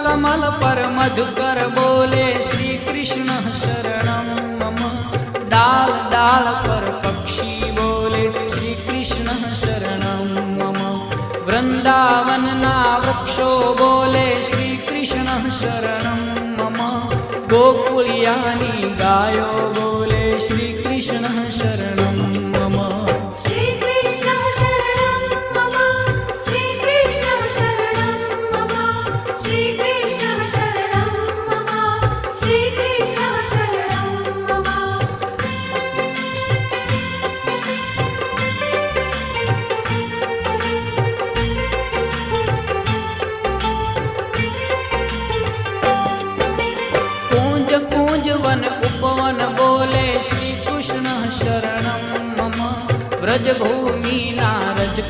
कमल पर मधुकर बोले श्री कृष्ण शरणं मम। डाल डाल पर पक्षी बोले श्री कृष्ण शरणं मम। वृंदावन ना वृक्षो बोले श्री कृष्ण शरणं मम। गोकुलियानी गायो बोले श्री कृष्ण शरणं मम। वन उपवन बोले श्री कृष्ण शरणं मम। व्रज भूमि नारज